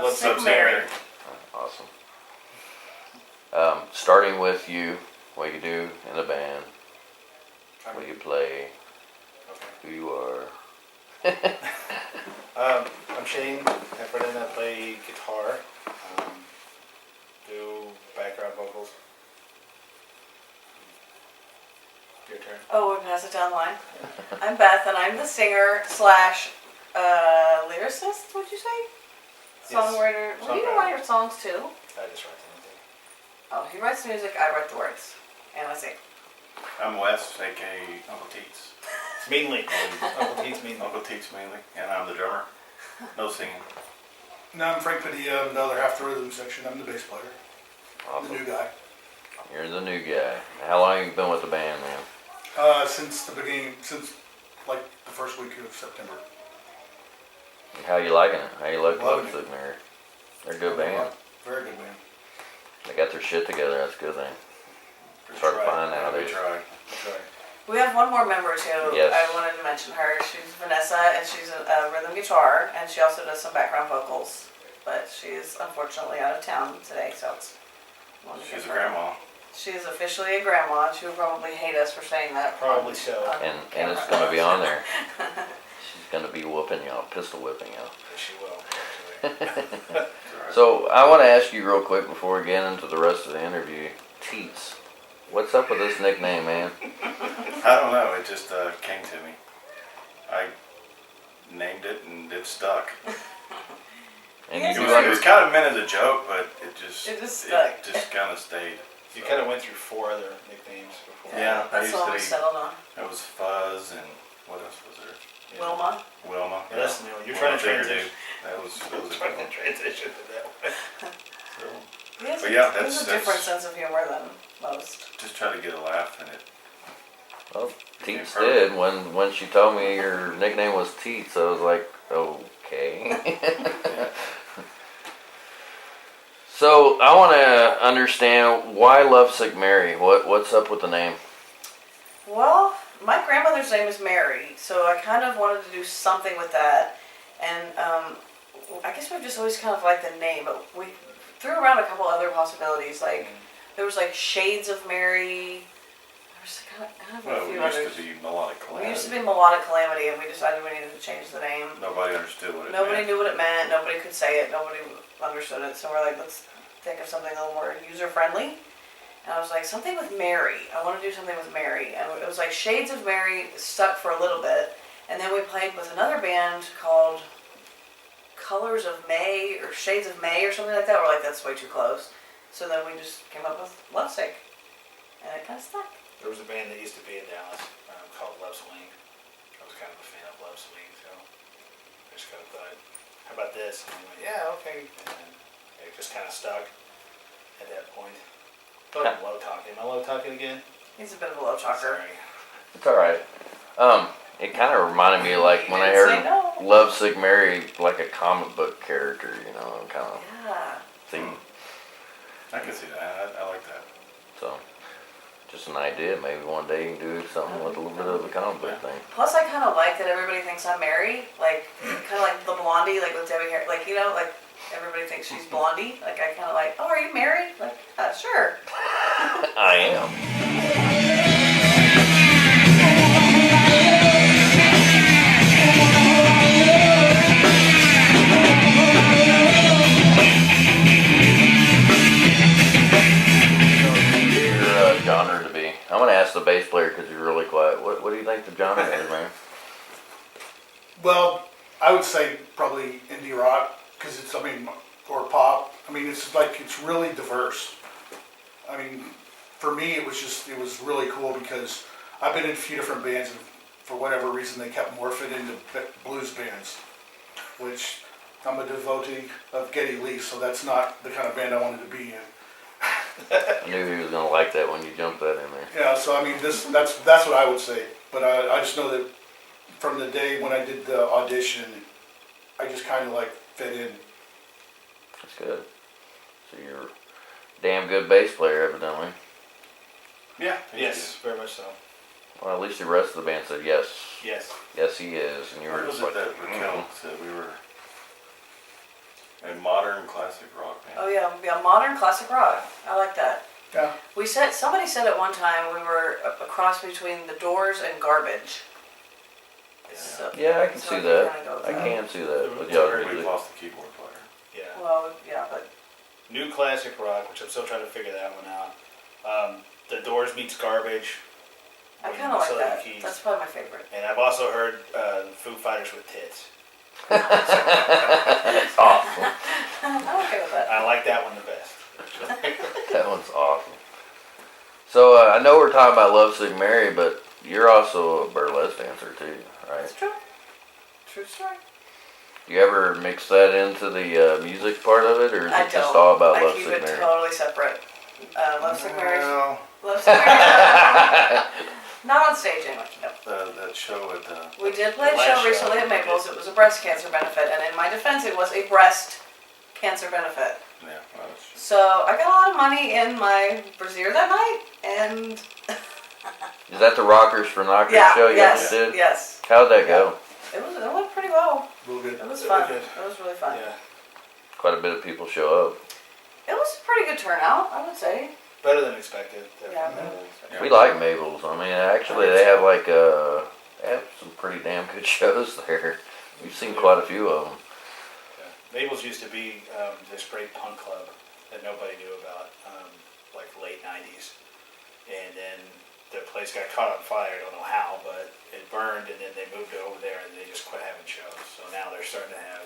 What's Up, Mary? Awesome. Starting with you, what you do in the band, what you play, who you are. I'm Shane. I play guitar, do background vocals. Your turn. Oh, we pass it down the line. I'm Beth, and I'm the singer slash lyricist. Would you say? Songwriter. Yes. Well, you write your songs too. I just write the music. Oh, he writes the music. I write the words, and I sing. I'm Wes, aka Uncle Teets. It's mainly Uncle Teets mainly. Uncle Teets mainly, and I'm the drummer. No singing. No, I'm Frank Padilla. I'm the other half the rhythm section. I'm the bass player. Awesome. The new guy. You're the new guy. How long have you been with the band, man? Since the beginning, since like the first week of September. How you liking it? How you like Loving Love it. Sick Mary? They're a good band. Very good band. They got their shit together. That's a good thing. It's hard to find We nowadays. try. We have one more member too. Yes. I wanted to mention her. She's Vanessa, and she's a rhythm guitar, and she also does some background vocals. But she's unfortunately out of town today, so it's. She's a grandma. She is officially a grandma. She would probably hate us for saying that. Probably so. And it's going to be on there. She's going to be whooping y'all, pistol whipping y'all. She will. Actually. So I want to ask you real quick before we get into the rest of the interview. Teets, what's up with this nickname, man? I don't know. It just came to me. I named it and it stuck. And Yes, you It do was, it was under- kind of meant as a joke, but it just stuck. just kind of stayed. You kind of went through 4 other nicknames before. Yeah. That's the one we settled on. It was Fuzz and what else was there? Yeah. Wilma. Wilma. Yeah, that's new. You're trying to transition. That was a good Trying to one. transition to that one. So, He has, But yeah, he has that's- a different that's- sense of humor than most. just try to get a laugh in it. Well, Teets did. When she told me your nickname was Teets, I was like, okay. So I want to understand why Lovesick Mary. What's up with the name? Well, my grandmother's name is Mary, so I kind of wanted to do something with that. And I guess we've just always kind of liked the name, but we threw around a couple other possibilities. Like, there was like Shades of Mary. There was kind of Well, a we few used others. to be Melodic We Calamity. used to be Melodic Calamity, and we decided we needed to change the name. Nobody understood what it Nobody meant. knew what it meant. Nobody could say it. Nobody understood it. So we're like, let's think of something a little more user-friendly. And I was like, something with Mary. I want to do something with Mary. And it was like Shades of Mary stuck for a little bit. And then we played with another band called Colors of May or Shades of May or something like that. We're like, that's way too close. So then we just came up with Lovesick. And it kind of stuck. There was a band that used to be in Dallas called Love Swing. I was kind of a fan of Love Swing, so I just kind of thought, how about this? And I went, yeah, okay. And it just kind of stuck at that point. But I'm low talking. Am I low talking again? He's a bit of a low talker. Sorry. It's all right. It kind of reminded me of like when I You didn't say heard no. Lovesick Mary, like a comic book character, you know, kind of Yeah. theme. I can see that. I like that. So, just an idea. Maybe one day you can do something with a little bit of a comic book thing. Plus, I kind of like that everybody thinks I'm Mary. Like, kind of like the Blondie, like with Debbie Harry. Like, you know, like everybody thinks she's Blondie. Like, I kind of like, oh, are you married? Like, sure. I am. Your genre to be. I'm gonna ask the bass player because you're really quiet. What do you think the genre is, man? Well, I would say probably indie rock because it's, or pop. It's like it's really diverse. For me, it was really cool because I've been in a few different bands, and for whatever reason, they kept morphing into blues bands, which I'm a devotee of Geddy Lee, so that's not the kind of band I wanted to be in. I knew he was gonna like that when you jumped that in there. Yeah, so that's what I would say. But I just know that from the day when I did the audition, I just kind of like fit in. That's good. So you're a damn good bass player, evidently. Yeah. Yes, very much so. Well, at least the rest of the band said yes. Yes. Yes, he is. And you were What was just it like, that Raquel said we were? A modern classic rock band. Oh yeah, modern classic rock. I like that. Yeah. Somebody said at one time we were a cross between the Doors and Garbage. So, Yeah, I can so see it that. kinda go with I that. can see that with I y'all heard we've music. lost the keyboard player. Yeah. Well, yeah, but New classic rock, which I'm still trying to figure that one out. The Doors meets Garbage. I with kind of like Cellular that. Keys. That's probably my favorite. And I've also heard Foo Fighters with tits. That's awesome. I'm okay with that. I like that one the best. That one's awesome. So I know we're talking about Love Sick Mary, but you're also a burlesque dancer too, right? That's true. True story. You ever mix that into the music part of it, or is I it just don't. all about I Love keep Sick it Mary? totally separate. Love Sick Mary. Well, Love Sick Mary. Not on stage anyway. No. that show at the. We did play a The last show show recently at we Maples. did. It was a breast cancer benefit, and in my defense, it was a breast cancer benefit. Yeah, well, it's- So I got a lot of money in my brassiere that night, and Is that the Rockers for Knockers yeah, show you yes, guys did? yes, How'd that go? it went pretty well. Real good. It was Really fun. good. It was really fun. Yeah. Quite a bit of people show up. It was a pretty good turnout, I would say. Better than expected. Yeah. Definitely. Yeah. We like Mabel's. I mean, actually, they have like they have some pretty damn good shows there. We've seen quite a few of them. Yeah. Mabel's used to be this great punk club that nobody knew about, like late 90s. And then the place got caught on fire, I don't know how, but it burned, and then they moved it over there and they just quit having shows. So now they're starting to have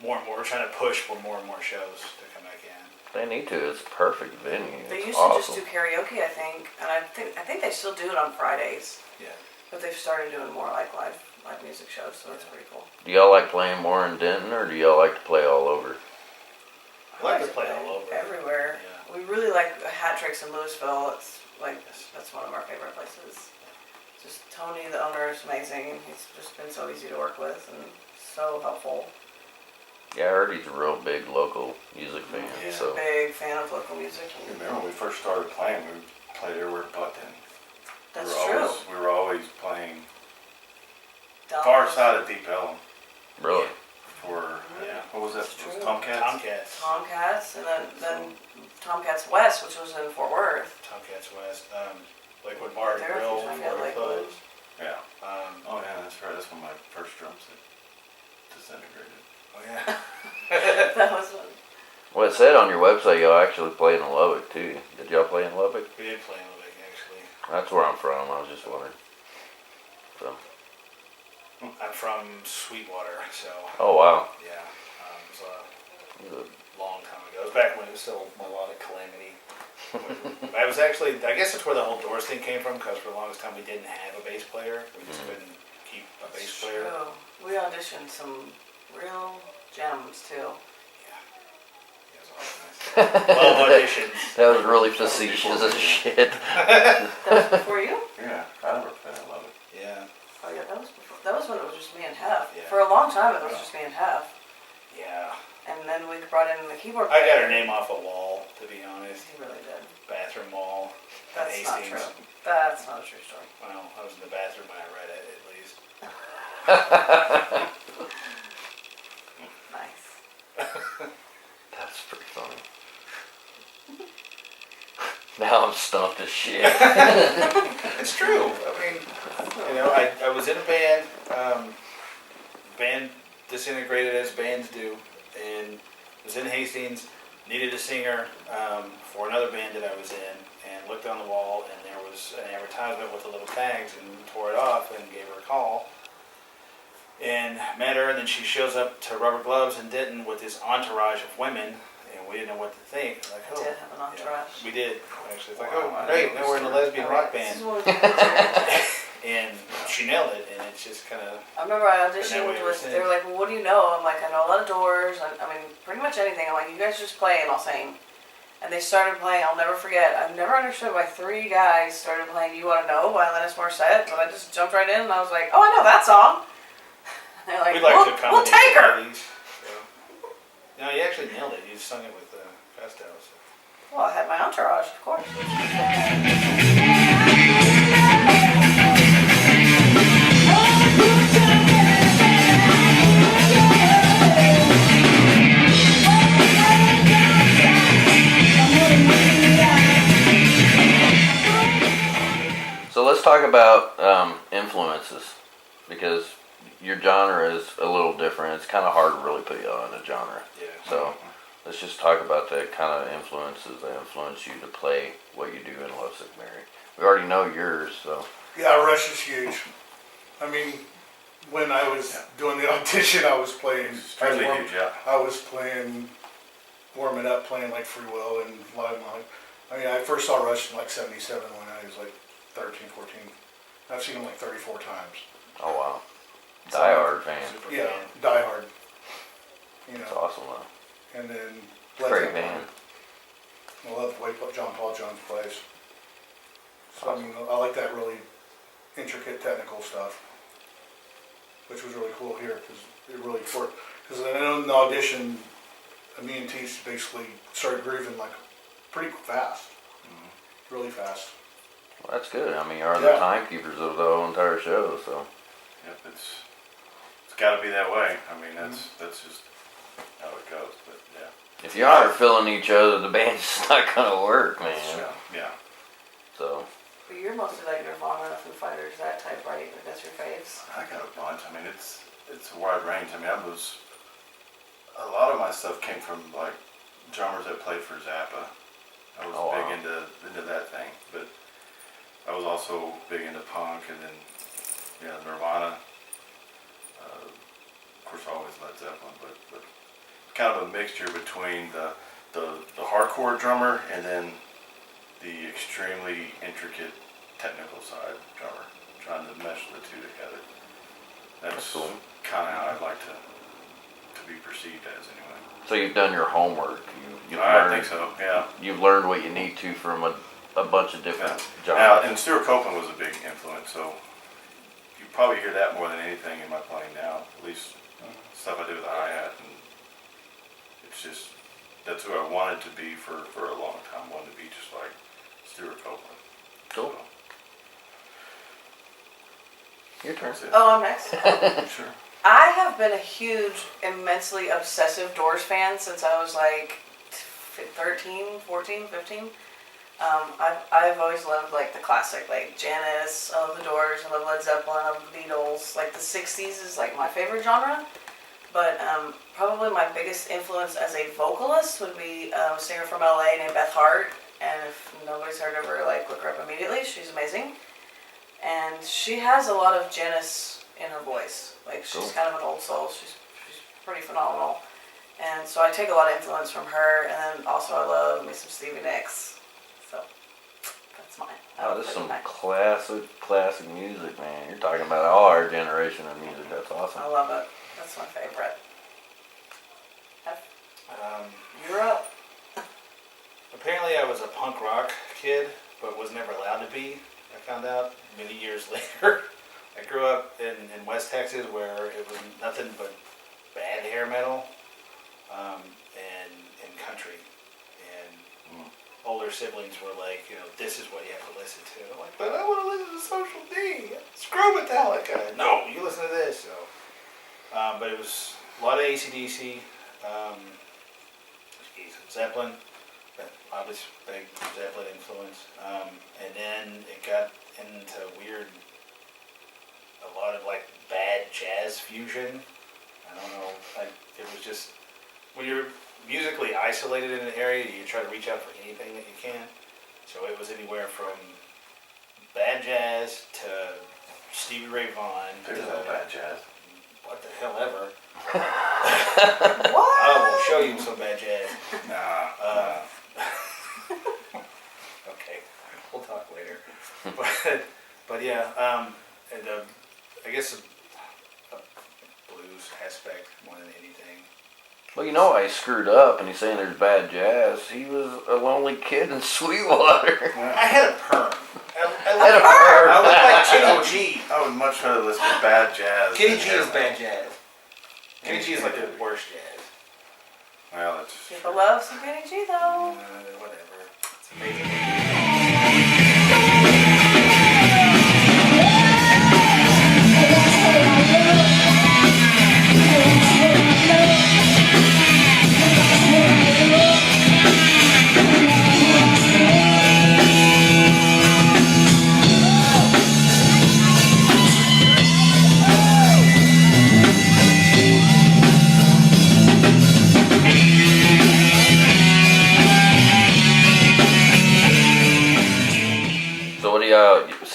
more and more, we're trying to push for more and more shows to come back in. They need to. It's a perfect venue. They It's used to awesome. just do karaoke, I think, and I think they still do it on Fridays. Yeah. But they've started doing more like live music shows, so that's pretty cool. Do y'all like playing more in Denton, or do y'all like to play all over? I like to play all over. Everywhere. Yeah. We really like Hat Tricks in Louisville. It's like that's one of our favorite places. Just Tony, the owner, is amazing. He's just been so easy to work with and so helpful. Yeah, I heard he's a real big local music fan. He's So a big fan of local music. You remember when we first started playing, we played everywhere but Denton. That's we were true. Always, we were always playing Dallas. far side of Deep Ellum really, for, Yeah. what was that? That's Was it true. Tomcats? Tomcats. Tomcats, and then Tomcats West, which was in Fort Worth. Tomcats West. Lakewood Bar and There, Grill if you before find we out closed. Yeah. Oh Oh yeah, that's right. That's when my first drums had disintegrated. yeah. That was one. well, it said on your website y'all actually played in Lubbock too. Did y'all play in Lubbock? We did play in Lubbock actually. That's where I'm from. I was just wondering. So, I'm from Sweetwater, so oh wow. yeah. It was a long time ago. It was back when it was still Melodic Calamity. I was actually, I guess that's where the whole Doors thing came from, because for the longest time we didn't have a bass player. We just couldn't keep a bass player. True. We auditioned some real gems too. Yeah. It was awesome. Well, auditions. That was really facetious as shit. That was before you? Yeah, I never played. I love it. Yeah. Oh yeah, that was before. That was when it was just me and Hef. Yeah. For a long time, it was just me and Hef. Yeah. And then we brought in the keyboard I got player. her name off a wall, to be honest. He really did. Bathroom wall. That's not Hastings. true. That's not a true story. Well, I was in the bathroom when I read it, at least. Nice. That's pretty funny. Now I'm stumped as shit. It's true. I mean, I was in a band. Band disintegrated as bands do, and was in Hastings. Needed a singer for another band that I was in, and looked on the wall, and there was an advertisement with the little tags, and tore it off and gave her a call. And met her, and then she shows up to Rubber Gloves in Denton with this entourage of women, and we didn't know what to think. Like, I did have an entourage. we did actually. It's like, Wow, oh, I great! didn't know Now we're in a this lesbian Alright, rock this band, is what we did. and she nailed it. And it's just kind of I remember I And then auditioned we were with, they were like, well, what do you know? I'm like, I know a lot of Doors. I mean, pretty much anything. I'm like, you guys just play and I'll sing. And they started playing, I'll never forget. I've never understood why three guys started playing You Wanna Know by Alanis Morissette, but I just jumped right in and I was like, oh, I know that song. And they're like, we like to we'll accommodate take the her. ladies. So. No, you actually nailed it. You sung it with gusto. So. Well, I had my entourage, of course. about influences, because your genre is a little different. It's kind of hard to really put you on a genre. Yeah. So let's just talk about the kind of influences that influence you to play what you do in Lovesick Mary. We already know yours, so. Yeah, Rush is huge. I mean, when I was doing the audition, I was playing. Extremely huge, yeah. I was playing, warming up, playing like Free Will and Live Mine. I mean, I first saw Rush in like '77 when I was like 13, 14. I've seen him like 34 times. Oh wow. Die Hard fan. Super Yeah, fan. Die Hard. You That's know, awesome though. and then Great band. I love the way John Paul Jones plays. So I mean, I like that really intricate technical stuff, which was really cool here because it really worked. Because I know in the audition, me and Teese basically started grooving like pretty fast, really fast. Well, that's good. I mean, you are the Yeah. timekeepers of the whole entire show, so. Yep, it's got to be that way. I mean, that's just how it goes. But yeah, If you aren't feeling each other, the band's just not gonna work, man. yeah. So. But you're mostly like Nirvana, Foo Fighters, that type, right? Like that's your faves. I got a bunch. I mean, it's a wide range. I mean, a lot of my stuff came from like drummers that played for Zappa. I was Oh, wow. big into that thing, but I was also big into punk, and then Nirvana. Of course, always Led Zeppelin, but kind of a mixture between the hardcore drummer and then the extremely intricate technical side drummer, trying to mesh the two together. That's cool. kind of how I'd like to be perceived as, anyway. So you've done your homework. You've I learned, think so, yeah. You've learned what you need to from a bunch of different Now, genres. and Stuart Copeland was a big influence, so you probably hear that more than anything in my playing now. At least stuff I do with the hi-hat, and it's just, that's who I wanted to be for a long time. Wanted to be just like Stuart Copeland. Cool. Your turn. That's it. Oh, I'm next. Sure. I have been a huge, immensely obsessive Doors fan since I was like 13, 14, 15. I've always loved like the classic, like Janis, I love the Doors, I love Led Zeppelin, I love the Beatles. Like the 60s is like my favorite genre. But probably my biggest influence as a vocalist would be a singer from LA named Beth Hart. And if nobody's heard of her, like look her up immediately. She's amazing. And she has a lot of Janis in her voice. Like she's Cool. kind of an old soul. She's pretty phenomenal. And so I take a lot of influence from her. And then also I love me some Stevie Nicks. So that's mine. Oh, this is some classic music, man. You're talking about all our generation of music. That's awesome. I love it. That's my favorite. You're up. Apparently I was a punk rock kid, but was never allowed to be. I found out many years later. I grew up in West Texas where it was nothing but bad hair metal and country. And older siblings were like, this is what you have to listen to. I'm like, but I want to listen to Social D. Screw Metallica. No, you listen to this. So, but it was a lot of AC/DC, Zeppelin. Obviously, big Zeppelin influence. And then it got into a lot of like bad jazz fusion. I don't know. It was just, when you're musically isolated in an area, you try to reach out for anything that you can. So it was anywhere from bad jazz to Stevie Ray Vaughan. There's no bad jazz. What the hell ever. What? I will show you some bad jazz. Nah. Okay, we'll talk later. But yeah, and I guess a blues aspect more than anything. Well, you know why he screwed up and he's saying there's bad jazz. He was a lonely kid in Sweetwater. I had a perm. Had a perm. I look like Kenny G. I would much rather listen to bad jazz. Kenny than G hair is metal. bad jazz. Kenny G is like the worst jazz. Well, that's People love some Kenny G though. Whatever. It's amazing.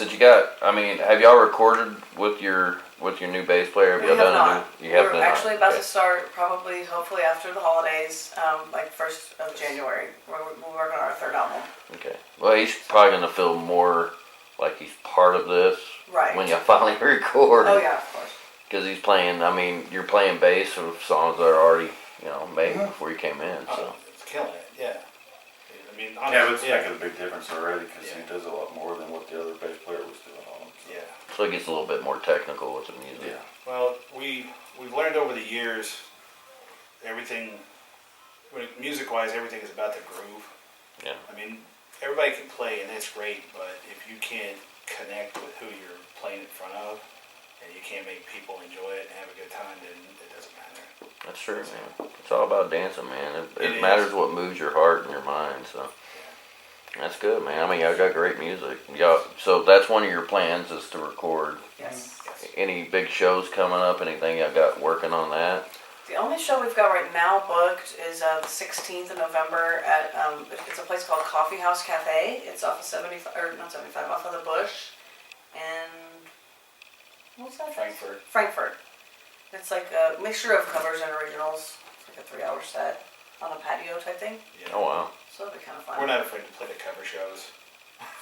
since you got, I mean, have y'all recorded with your new bass player? Have We y'all have done not. a new? You have We're not. actually about Okay. to start, probably, hopefully after the holidays, like 1st of January. We're working on our 3rd album. Okay. Well, he's probably gonna feel more like he's part of this Right. when you finally record. Oh yeah, of course. Because he's playing. I mean, you're playing bass of songs that are already, made Mhm. before you came in. So. Oh, it's killing it, yeah. I mean, Yeah, but it's honestly, making a big difference already because Yeah. he does a lot more than what the other bass player was doing on him. So. yeah. So it gets a little bit more technical with the music. Yeah. Well, we've learned over the years, everything, music-wise, everything is about the groove. Yeah. I mean, everybody can play, and that's great, but if you can't connect with who you're playing in front of, and you can't make people enjoy it and have a good time, then it doesn't matter. That's true, man. It's all about dancing, man. It It matters is. what moves your heart and your mind. So that's good, man. I mean, y'all got great music. Y'all, so that's one of your plans is to record. Yes. Yes. Any big shows coming up? Anything y'all got working on that? The only show we've got right now booked is the 16th of November at it's a place called Coffee House Cafe. It's off of 75 or not 75, off of the Bush, and what's that? place? Frankfurt. Frankfurt. It's like a mixture of covers and originals. It's like a 3-hour set on a patio type thing. Yeah. Oh wow. So it'll be kind of fun. We're not afraid to play the cover shows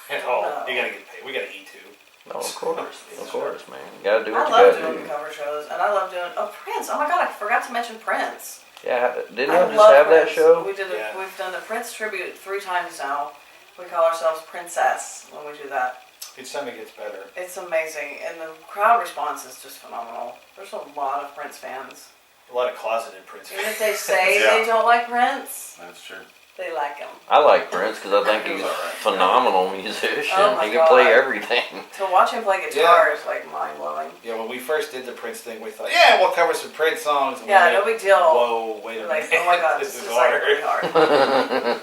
at all. No. You gotta get paid. We gotta eat too. Oh, of course, man. You gotta do I what you love gotta doing do. the cover shows, and I love doing. Oh, Prince! Oh my God, I forgot to mention Prince. Yeah, didn't I y'all just love have that Prince. show? We did. Yeah. We've done the Prince tribute 3 times now. We call ourselves Princess when we do that. Each time it gets better. It's amazing, and the crowd response is just phenomenal. There's a lot of Prince fans. A lot of closeted Prince Even fans. if they say Yeah. they don't like Prince, That's true. they like him. I like Prince because I think he's a Alright. phenomenal musician. Oh my he can play God. everything. To watch him play guitar is like mind blowing. Yeah, when we first did the Prince thing, we thought, yeah, we'll cover some Prince songs. And Yeah, we're no like, big deal. Whoa, wait a Like, minute. oh my God, this this is is like hard. really hard.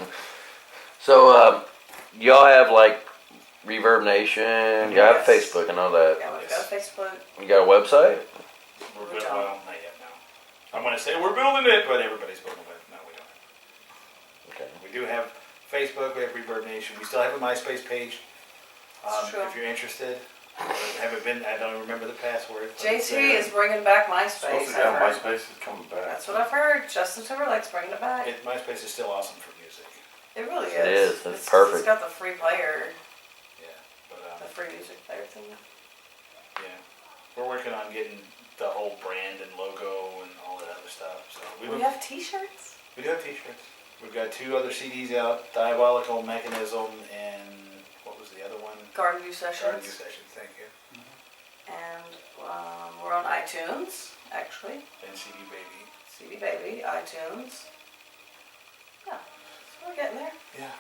So, y'all have like Reverb Nation. Y'all have Yes. Facebook and all that. Yeah, we've got a Facebook. You got a website? We're We built, don't. well, not yet, no. I'm going to say we're building it, but everybody's building it. No, we don't. Okay. We do have Facebook, we have Reverb Nation. We still have a MySpace page. That's true. If you're interested. I don't remember the password. but it's JT there. is bringing back Supposed MySpace. to have I've heard. MySpace is coming back. That's what I've heard. Justin Timberlake's bringing it back. MySpace is still awesome for music. It really It is. is. It's perfect. It's got the free player, Yeah, but the free music player thing. yeah, we're working on getting the whole brand and logo and all that other stuff. So We have T-shirts. we do have T-shirts. We've got 2 other CDs out: Diabolical Mechanism and what was the other one? Garden View Garden Sessions. View Sessions. Thank you. And we're on iTunes, actually. And CD Baby. CD Baby, iTunes. Yeah, so we're getting there. Yeah,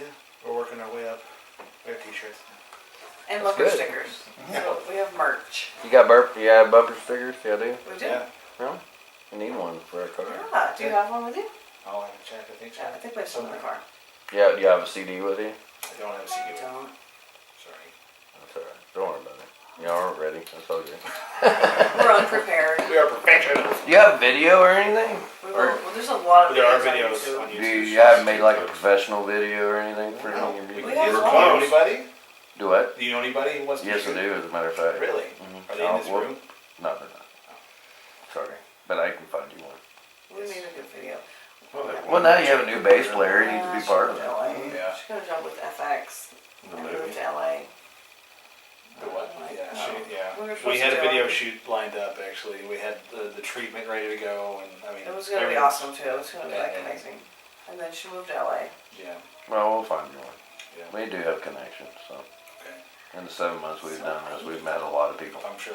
yeah. We're working our way up. We have T-shirts. And That's bumper good. stickers. So we have merch. You have bumper stickers? Yeah, I do. We do. Yeah. No? I need one for a car. Yeah. Do you have one with you? I'll have to check. I think so. Yeah, I think we have some in the car. Yeah, do you have a CD with you? I don't have a CD. We don't. Sorry. That's alright. Don't worry about it. Y'all aren't ready. That's all good. We're unprepared. We are professionals. Do you have video or anything? We will, well, there's a lot of There are videos videos on on YouTube. Do YouTube. you have made like a professional video or anything for any of your We music? We have do you one. know anybody? Do what? Do you know anybody who wants to Yes, I shoot? do, as a matter of fact. Really? Mhm. Are they in this well, room? No, they're not. Sorry. But I can find you one. We made a good video. Well, now you have a new bass player. He needs to be part of She's it. going to LA. Yeah. She's going to jump with FX The and movie. move to LA. The what? Yeah, shoot, yeah. We were We supposed had to a do video it. shoot lined up actually. We had the treatment ready to go, and I mean It was going to be everything- awesome too. It was going to be like Yeah. amazing. And then she moved to LA. Yeah, Well, we'll find you one. yeah. We do have connections, so. Okay. In the 7 months we've done this, we've met a lot of people. I'm sure.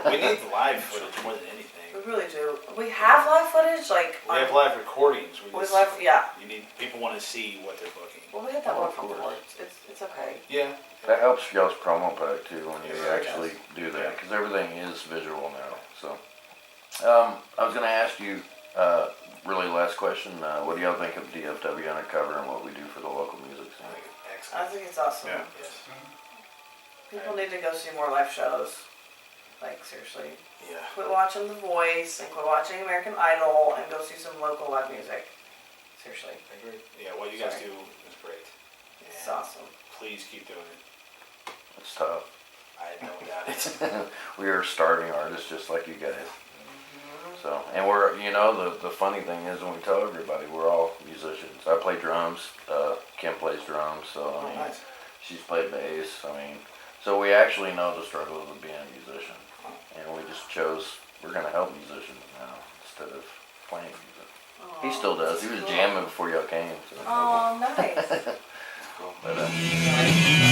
We need live footage more than anything. We really do. We have live footage, like We have live recordings. We we just, live, yeah. You need people want to see what they're booking. Well, we had that Oh, one of from course. Ford. It's okay. Yeah. That helps y'all's promo pack too when you Yeah, it actually do Yeah. that, because everything is visual now, so. I was gonna ask you, really last question, what do y'all think of DFW Undercover and what we do for the local music I scene? think it's I excellent. think it's awesome. Yeah. Yes. People need to go see more live shows. Like, seriously. Yeah. Quit watching The Voice and quit watching American Idol and go see some local live music. Seriously. I agree. Yeah, what you guys Sorry. do is great. It's And awesome. please keep doing it. It's tough. I don't doubt it. We are starving artists just like you guys. So, and we're, you know, the funny thing is when we tell everybody we're all musicians. I play drums, Kim plays drums, so I Oh, mean, nice. she's played bass, I mean, so we actually know the struggle of being a musician. And we just chose, we're gonna help musicians now instead of playing music. He still does, he was jamming before y'all came, so. Oh, nice. Cool. But,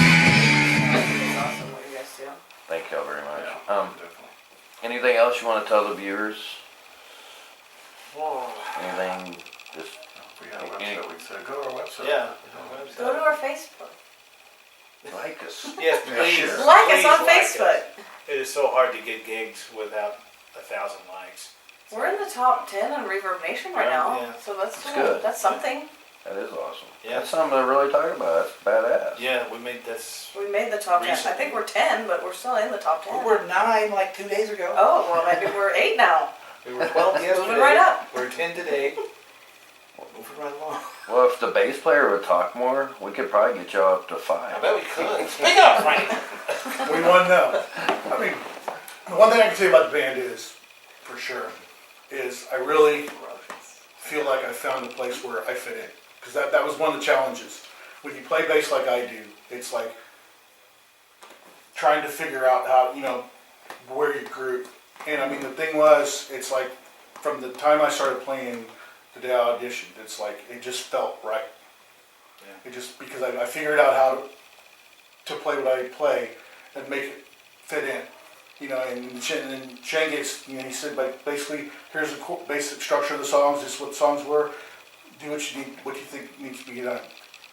It's awesome what you guys do. thank y'all very much. Yeah, definitely. Anything else you wanna tell the viewers? Whoa. Anything, just, If we had a website, we'd say, go to our website. Yeah. Go to our Facebook. like us. Yes, please. Like us Please on like Facebook. It is so hard to get gigs without 1,000 likes. We're in the top 10 on Reverb Nation right now, Yeah. so that's That's good. That's something. That is awesome. Yeah. That's something to really talk about, that's badass. Yeah, we made this. We made the top 10. I Recently. think we're 10, but we're still in the top 10. We were 9 like 2 days ago. Oh, well, maybe we're 8 now. We were 12 yesterday. Moving right up. We're 10 today. Moving right along. Well, if the bass player would talk more, we could probably get y'all up to 5. I bet we could. Speak up, Frank. We won now. I mean, the one thing I can say about the band is, for sure, is I really feel like I found a place where I fit in. Because that was one of the challenges. When you play bass like I do, it's like trying to figure out how, you know, where you group. And I mean, the thing was, it's like from the time I started playing the day I auditioned, it's like, it just felt right. Yeah. It just, because I figured out how to play what I play and make it fit in. You know, and Shane gets, you know, he said, like, basically, here's the basic structure of the songs, this is what the songs were, do what you need, what you think needs to be done.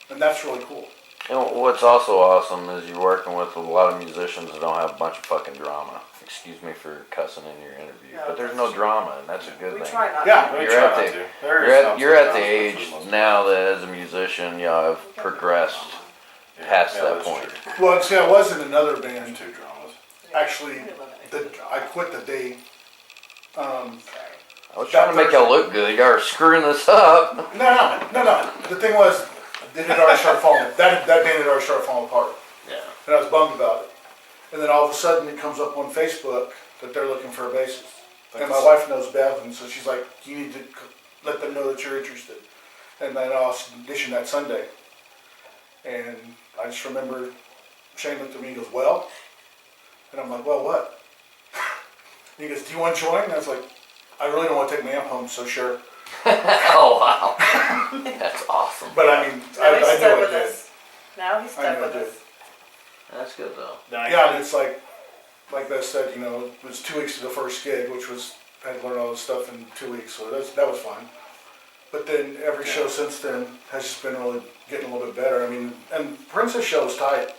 And that's really cool. And what's also awesome is you're working with a lot of musicians that don't have a bunch of fucking drama. Excuse me for cussing in your interview, No, but there's no drama, and that's a good We thing. try not Yeah. to. We You're try at not the- to. There is some You're at the sometimes, but age for the most now that as a musician, y'all have progressed part. past Yeah, that that's point. true. Well, see, I was in another There's band, 2 dramas. actually, I quit the day, I was trying to make y'all look good. Y'all are screwing this up. No. The thing was, it had already started falling, that band had already started falling apart. Yeah. And I was bummed about it. And then all of a sudden it comes up on Facebook that they're looking for a bassist. And my wife knows Bev, and so she's like, you need to let them know that you're interested. And then I auditioned that Sunday. And I just remember Shane looked at me and goes, well? And I'm like, well, what? And he goes, do you want to join? And I was like, I really don't want to take my amp home, so sure. Oh wow, that's awesome. But I mean, Now I he's knew stuck I with did. us. Now he's I stuck knew I with did. us. That's good though. Yeah, and it's like Beth said, you know, it was 2 weeks to the first gig, which was, I had to learn all this stuff in 2 weeks, so that was fun. But then every show since then has just been really getting a little bit better. I mean, and Princess show was tight.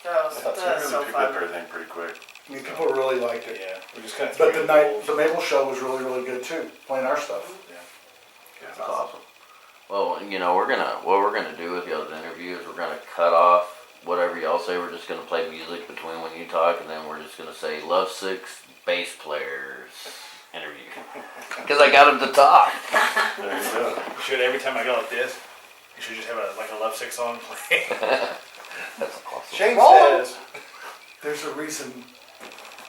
That was, They that was really so picked up fun. everything pretty quick. I mean, people really liked it. Yeah, we just kind of. But the Mabel show was really, really good too, playing our stuff. That's awesome. Well, you know, what we're gonna do with y'all's interview is we're gonna cut off whatever y'all say. We're just gonna play music between when you talk, and then we're just gonna say Lovesick bass players interview. Because I got him to talk. There you go. You should, every time I go like this, you should just have a Lovesick song play. That's awesome. Shane Roll. says. There's a reason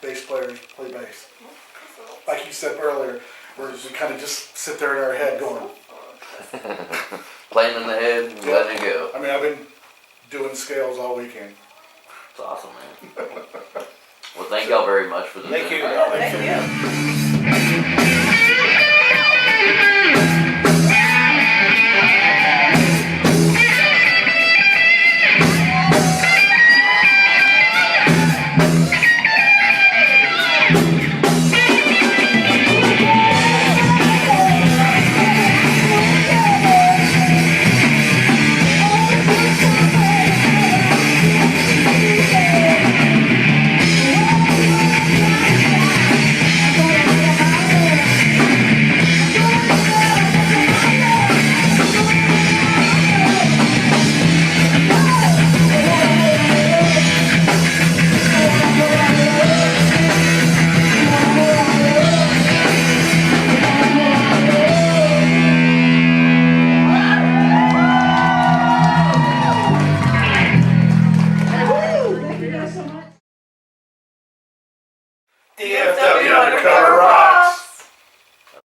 bass players play bass. Like you said earlier, we kind of just sit there in our head going, Playing in the head and letting it go. I mean, I've been doing scales all weekend. It's awesome, man. Well, thank y'all very much for the Thank you. interview. Thank you. DFW undercover.